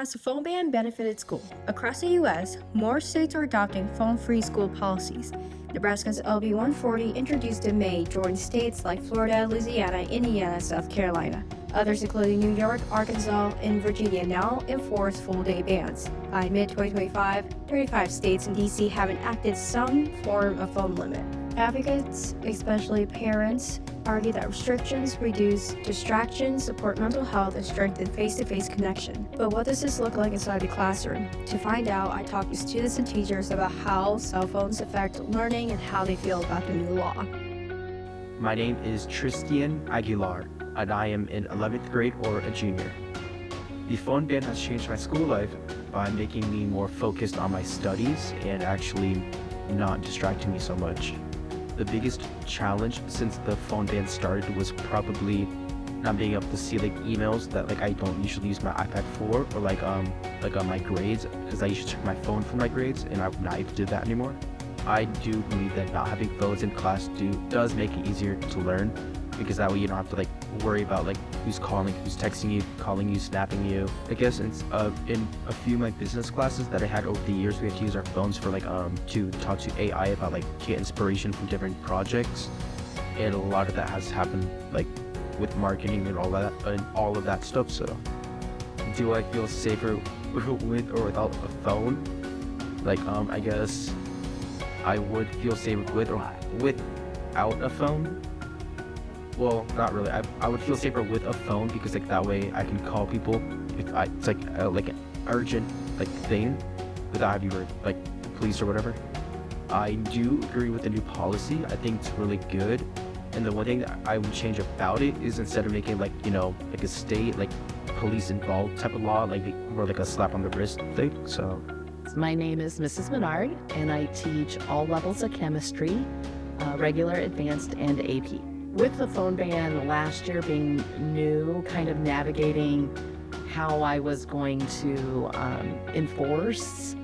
Has the phone ban benefited school? Across the U.S., more states are adopting phone-free school policies. Nebraska's LB 140, introduced in May, joined states like Florida, Louisiana, Indiana, South Carolina. Others, including New York, Arkansas, and Virginia, now enforce full-day bans. By mid-2025, 35 states and D.C. have enacted some form of phone limit. Advocates, especially parents, argue that restrictions reduce distractions, support mental health, and strengthen face-to-face connection. But what does this look like inside the classroom? To find out, I talked to students and teachers about how cell phones affect learning and how they feel about the new law. My name is Tristan Aguilar, and I am in 11th grade or a junior. The phone ban has changed my school life by making me more focused on my studies and actually not distracting me so much. The biggest challenge since the phone ban started was probably not being able to see emails that I don't usually use my iPad for, or on my grades, because I used to check my phone for my grades and I'm not able to do that anymore. I do believe that not having phones in class does make it easier to learn, because that way you don't have to worry about who's calling, who's texting you, calling you, snapping you. I guess in a few of my business classes that I had over the years, we had to use our phones for to talk to AI about get inspiration from different projects, and a lot of that has happened with marketing and all of that stuff. So, do I feel safer with or without a phone? I guess I would feel safer with or without a phone. Well, not really. I would feel safer with a phone, because that way I can call people if it's an urgent thing without having to police or whatever. I do agree with the new policy. I think it's really good. And the one thing that I would change about it is, instead of making a state police involved type of law, more a slap on the wrist thing. So my name is Mrs. Menard, and I teach all levels of chemistry, regular, advanced, and AP. With the phone ban last year being new, kind of navigating how I was going to enforce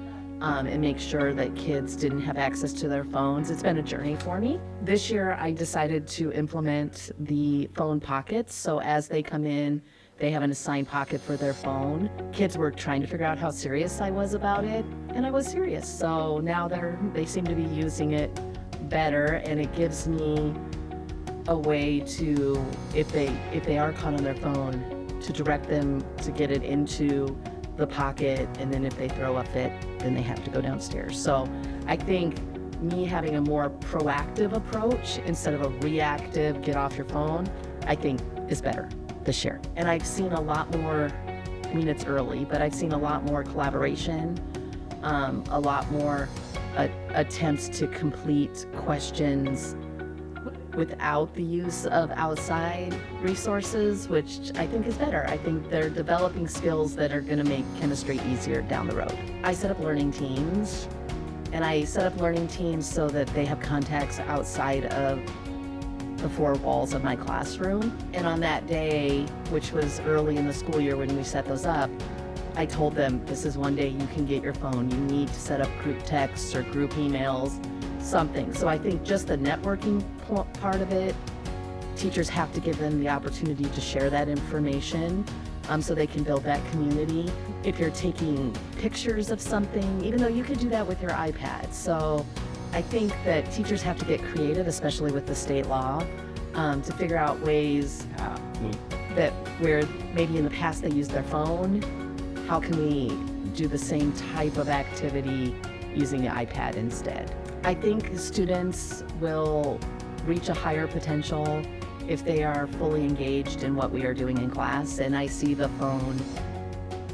and make sure that kids didn't have access to their phones, it's been a journey for me. This year, I decided to implement the phone pockets. So as they come in, they have an assigned pocket for their phone. Kids were trying to figure out how serious I was about it, and I was serious. So now they seem to be using it better, and it gives me a way to, if they are caught on their phone, to direct them to get it into the pocket, and then if they throw a fit, then they have to go downstairs. So I think me having a more proactive approach instead of a reactive get off your phone, I think is better this year. And I've seen a lot more, it's early, but I've seen a lot more collaboration, a lot more attempts to complete questions without the use of outside resources, which I think is better. I think they're developing skills that are going to make chemistry easier down the road. I set up learning teams, and I set up learning teams so that they have contacts outside of the four walls of my classroom. And on that day, which was early in the school year when we set those up, I told them, this is one day you can get your phone. You need to set up group texts or group emails, something. So I think just the networking part of it, teachers have to give them the opportunity to share that information so they can build that community. If you're taking pictures of something, even though you could do that with your iPad. So I think that teachers have to get creative, especially with the state law, to figure out ways that where maybe in the past they used their phone, how can we do the same type of activity using the iPad instead? I think students will reach a higher potential if they are fully engaged in what we are doing in class, and I see the phone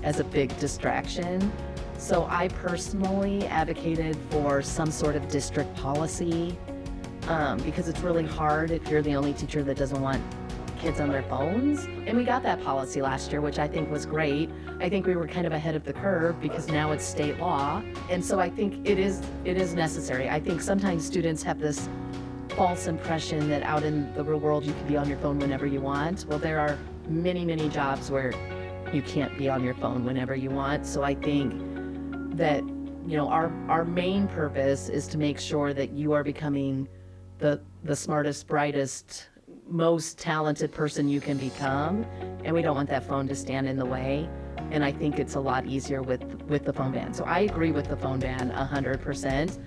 as a big distraction. So I personally advocated for some sort of district policy because it's really hard if you're the only teacher that doesn't want kids on their phones. And we got that policy last year, which I think was great. I think we were kind of ahead of the curve because now it's state law. And so I think it is necessary. I think sometimes students have this false impression that out in the real world you can be on your phone whenever you want. Well, there are many, many jobs where you can't be on your phone whenever you want. So I think that, our main purpose is to make sure that you are becoming the smartest, brightest, most talented person you can become, and we don't want that phone to stand in the way. And I think it's a lot easier with the phone ban. So I agree with the phone ban 100%.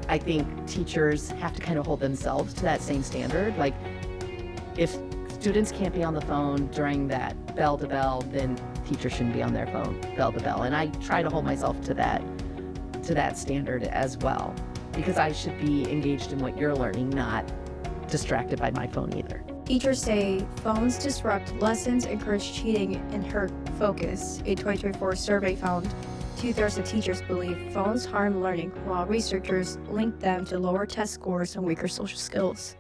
I think teachers have to kind of hold themselves to that same standard. Like, if students can't be on the phone during that bell to bell, then teachers shouldn't be on their phone bell to bell. And I try to hold myself to that standard as well, because I should be engaged in what you're learning, not distracted by my phone either. Teachers say phones disrupt lessons, encourage cheating, and hurt focus. A 2024 survey found 2/3 of teachers believe phones harm learning, while researchers link them to lower test scores and weaker social skills.